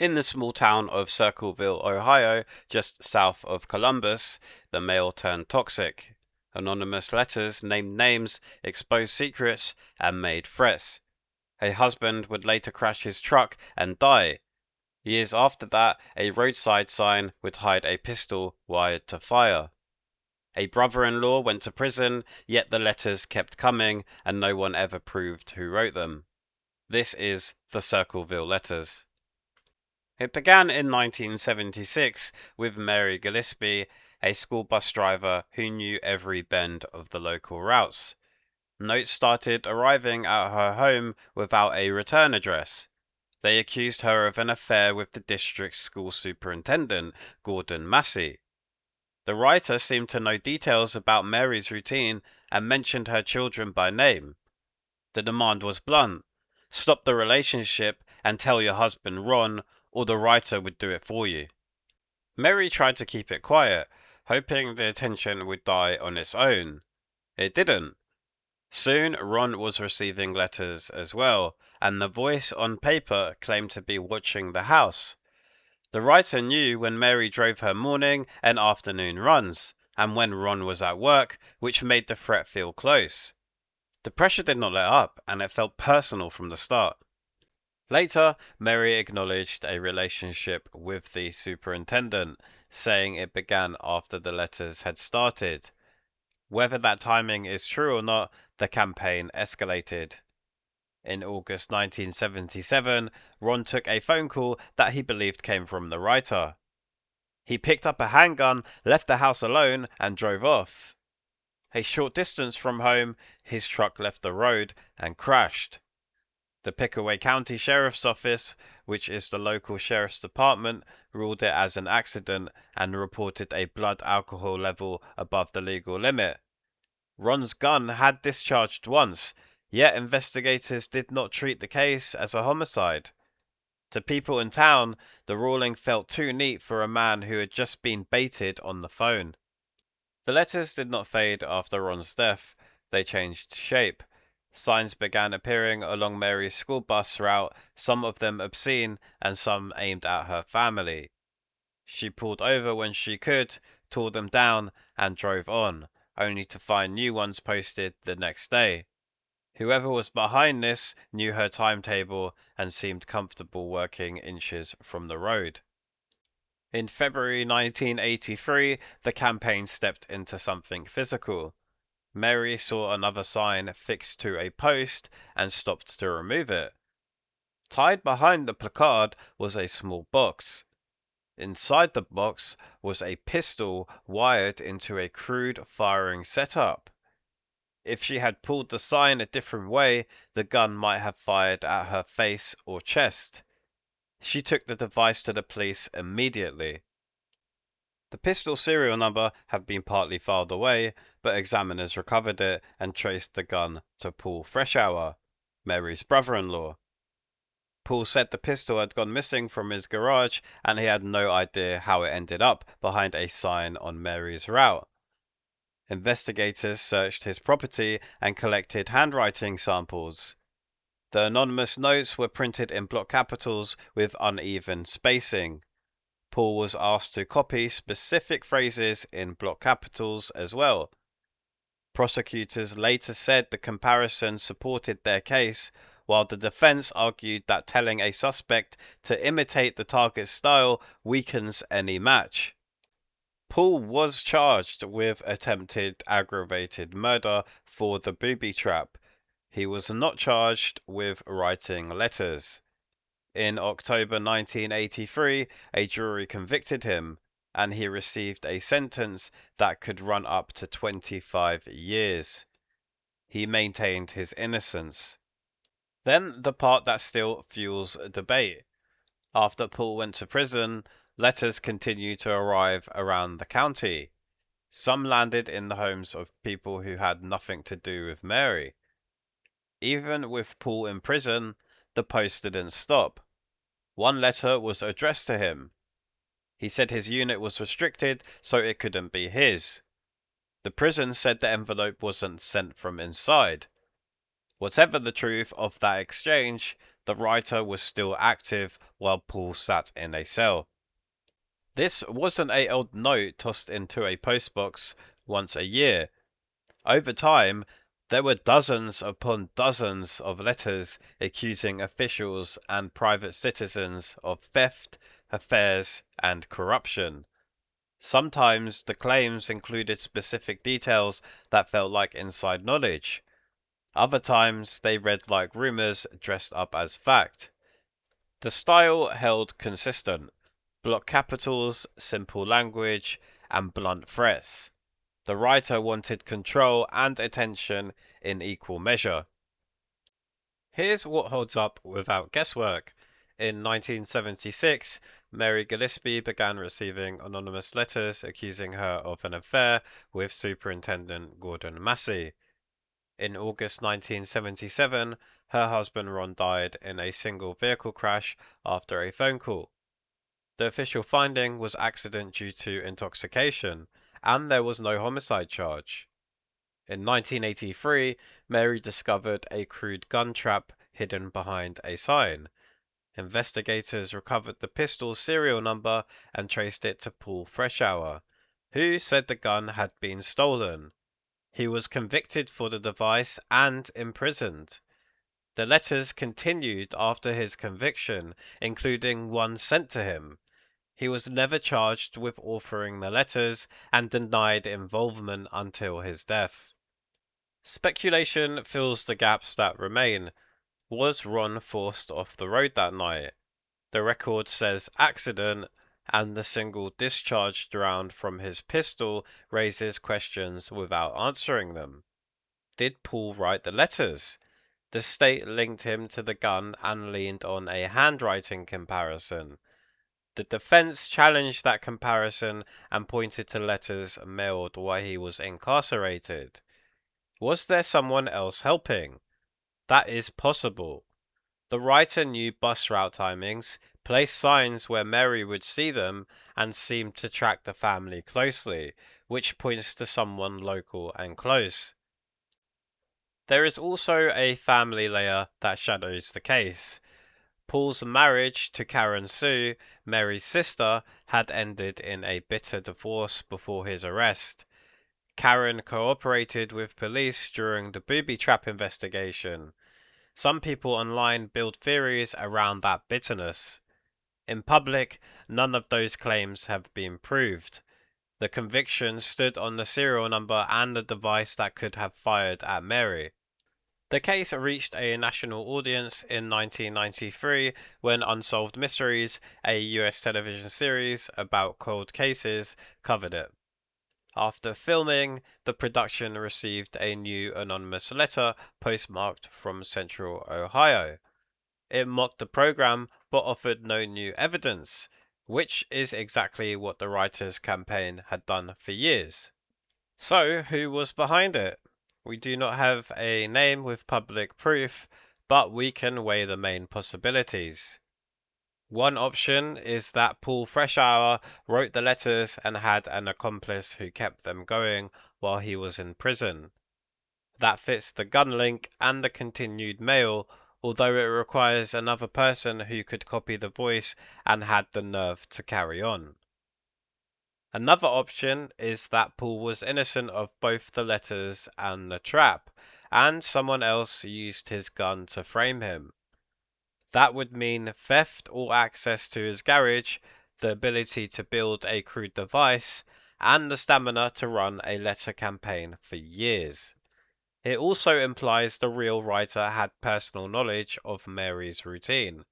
In the small town of Circleville, Ohio, just south of Columbus, the mail turned toxic. Anonymous letters named names, exposed secrets, and made threats. A husband would later crash his truck and die. Years after that, a roadside sign would hide a pistol wired to fire. A brother-in-law went to prison, yet the letters kept coming, and no one ever proved who wrote them. This is the Circleville letters. It began in 1976 with Mary Gillispie, a school bus driver who knew every bend of the local routes. Notes started arriving at her home without a return address. They accused her of an affair with the district's school superintendent, Gordon Massey. The writer seemed to know details about Mary's routine and mentioned her children by name. The demand was blunt: stop the relationship and tell your husband Ron, or the writer would do it for you. Mary tried to keep it quiet, hoping the attention would die on its own. It didn't. Soon Ron was receiving letters as well, and the voice on paper claimed to be watching the house. The writer knew when Mary drove her morning and afternoon runs, and when Ron was at work, which made the threat feel close. The pressure did not let up, and it felt personal from the start. Later, Mary acknowledged a relationship with the superintendent, saying it began after the letters had started. Whether that timing is true or not, the campaign escalated. In August 1977, Ron took a phone call that he believed came from the writer. He picked up a handgun, left the house alone, and drove off. A short distance from home, his truck left the road and crashed. The Pickaway County Sheriff's Office, which is the local sheriff's department, ruled it as an accident and reported a blood alcohol level above the legal limit. Ron's gun had discharged once, yet investigators did not treat the case as a homicide. To people in town, the ruling felt too neat for a man who had just been baited on the phone. The letters did not fade after Ron's death. They changed shape. Signs began appearing along Mary's school bus route, some of them obscene and some aimed at her family. She pulled over when she could, tore them down, and drove on, only to find new ones posted the next day. Whoever was behind this knew her timetable and seemed comfortable working inches from the road. In February 1983, the campaign stepped into something physical. Mary saw another sign fixed to a post and stopped to remove it. Tied behind the placard was a small box. Inside the box was a pistol wired into a crude firing setup. If she had pulled the sign a different way, the gun might have fired at her face or chest. She took the device to the police immediately. The pistol serial number had been partly filed away, but examiners recovered it and traced the gun to Paul Freshour, Mary's brother-in-law. Paul said the pistol had gone missing from his garage and he had no idea how it ended up behind a sign on Mary's route. Investigators searched his property and collected handwriting samples. The anonymous notes were printed in block capitals with uneven spacing. Paul was asked to copy specific phrases in block capitals as well. Prosecutors later said the comparison supported their case, while the defense argued that telling a suspect to imitate the target's style weakens any match. Paul was charged with attempted aggravated murder for the booby trap. He was not charged with writing letters. In October 1983, a jury convicted him, and he received a sentence that could run up to 25 years. He maintained his innocence. Then the part that still fuels debate. After Paul went to prison, letters continued to arrive around the county. Some landed in the homes of people who had nothing to do with Mary. Even with Paul in prison, the post didn't stop. One letter was addressed to him. He said his unit was restricted, so it couldn't be his. The prison said the envelope wasn't sent from inside. Whatever the truth of that exchange, The writer was still active while Paul sat in a cell. This wasn't a old note tossed into a postbox once a year. Over time, there were dozens upon dozens of letters accusing officials and private citizens of theft, affairs, and corruption. Sometimes the claims included specific details that felt like inside knowledge. Other times they read like rumors dressed up as fact. The style held consistent: block capitals, simple language, and blunt threats. The writer wanted control and attention in equal measure. Here's what holds up without guesswork. In 1976, Mary Gillispie began receiving anonymous letters accusing her of an affair with Superintendent Gordon Massey. In August 1977, her husband Ron died in a single vehicle crash after a phone call. The official finding was accident due to intoxication, and there was no homicide charge. In 1983, Mary discovered a crude gun trap hidden behind a sign. Investigators recovered the pistol's serial number and traced it to Paul Freshour, who said the gun had been stolen. He was convicted for the device and imprisoned. The letters continued after his conviction, including one sent to him. He was never charged with authoring the letters and denied involvement until his death. Speculation fills the gaps that remain. Was Ron forced off the road that night? The record says accident, and the single discharged round from his pistol raises questions without answering them. Did Paul write the letters? The state linked him to the gun and leaned on a handwriting comparison. The defense challenged that comparison and pointed to letters mailed while he was incarcerated. Was there someone else helping? That is possible. The writer knew bus route timings, placed signs where Mary would see them, and seemed to track the family closely, which points to someone local and close. There is also a family layer that shadows the case. Paul's marriage to Karen Sue, Mary's sister, had ended in a bitter divorce before his arrest. Karen cooperated with police during the booby trap investigation. Some people online build theories around that bitterness. In public, none of those claims have been proved. The conviction stood on the serial number and the device that could have fired at Mary. The case reached a national audience in 1993 when Unsolved Mysteries, a US television series about cold cases, covered it. After filming, the production received a new anonymous letter postmarked from Central Ohio. It mocked the program but offered no new evidence, which is exactly what the writers' campaign had done for years. So, who was behind it? We do not have a name with public proof, but we can weigh the main possibilities. One option is that Paul Freshour wrote the letters and had an accomplice who kept them going while he was in prison. That fits the gun link and the continued mail, although it requires another person who could copy the voice and had the nerve to carry on. Another option is that Paul was innocent of both the letters and the trap, and someone else used his gun to frame him. That would mean theft or access to his garage, the ability to build a crude device, and the stamina to run a letter campaign for years. It also implies the real writer had personal knowledge of Mary's routine.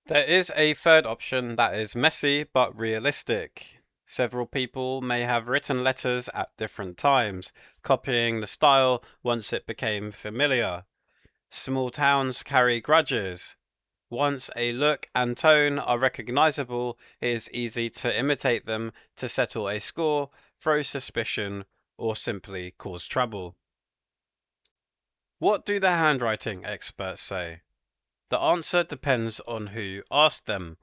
There is a third option that is messy but realistic. Several people may have written letters at different times, copying the style once it became familiar. Small towns carry grudges. Once a look and tone are recognizable, it is easy to imitate them to settle a score, throw suspicion, or simply cause trouble. What do the handwriting experts say? The answer depends on who asked them.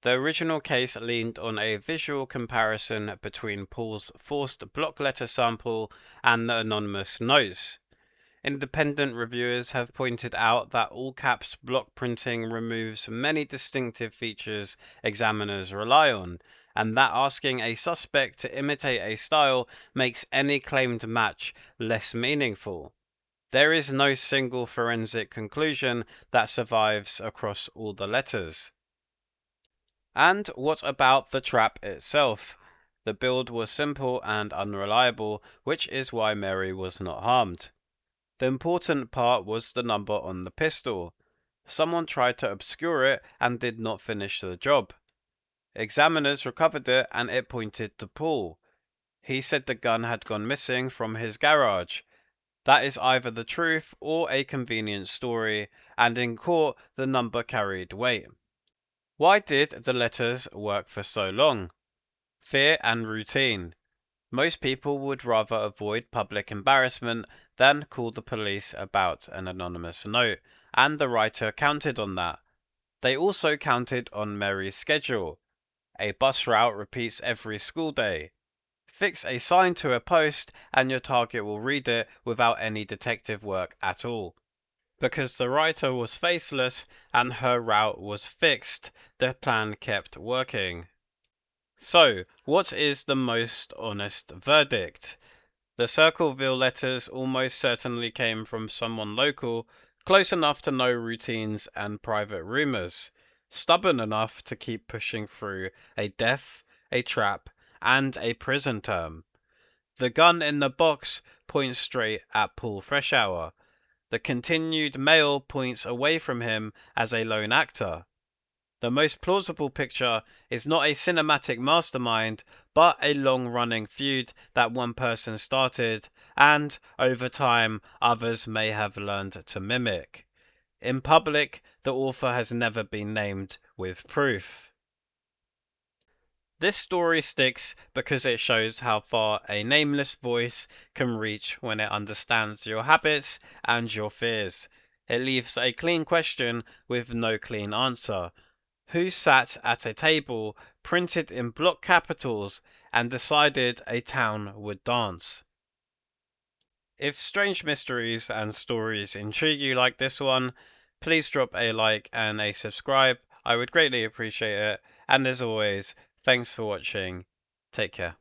The original case leaned on a visual comparison between Paul's forced block letter sample and the anonymous notes. Independent reviewers have pointed out that all caps block printing removes many distinctive features examiners rely on, and that asking a suspect to imitate a style makes any claimed match less meaningful. There is no single forensic conclusion that survives across all the letters. And what about the trap itself? The build was simple and unreliable, which is why Mary was not harmed. The important part was the number on the pistol. Someone tried to obscure it and did not finish the job. Examiners recovered it and it pointed to Paul. He said the gun had gone missing from his garage. That is either the truth or a convenient story, and in court the number carried weight. Why did the letters work for so long? Fear and routine. Most people would rather avoid public embarrassment than call the police about an anonymous note, and the writer counted on that. They also counted on Mary's schedule. A bus route repeats every school day. Fix a sign to a post and your target will read it without any detective work at all. Because the writer was faceless and her route was fixed, the plan kept working. So, what is the most honest verdict? The Circleville letters almost certainly came from someone local, close enough to know routines and private rumours, stubborn enough to keep pushing through a death, a trap, and a prison term. The gun in the box points straight at Paul Freshour. The continued mail points away from him as a lone actor. The most plausible picture is not a cinematic mastermind, but a long-running feud that one person started, and, over time, others may have learned to mimic. In public, the author has never been named with proof. This story sticks because it shows how far a nameless voice can reach when it understands your habits and your fears. It leaves a clean question with no clean answer. Who sat at a table printed in block capitals and decided a town would dance? If strange mysteries and stories intrigue you like this one, please drop a like and a subscribe. I would greatly appreciate it. And as always, thanks for watching. Take care.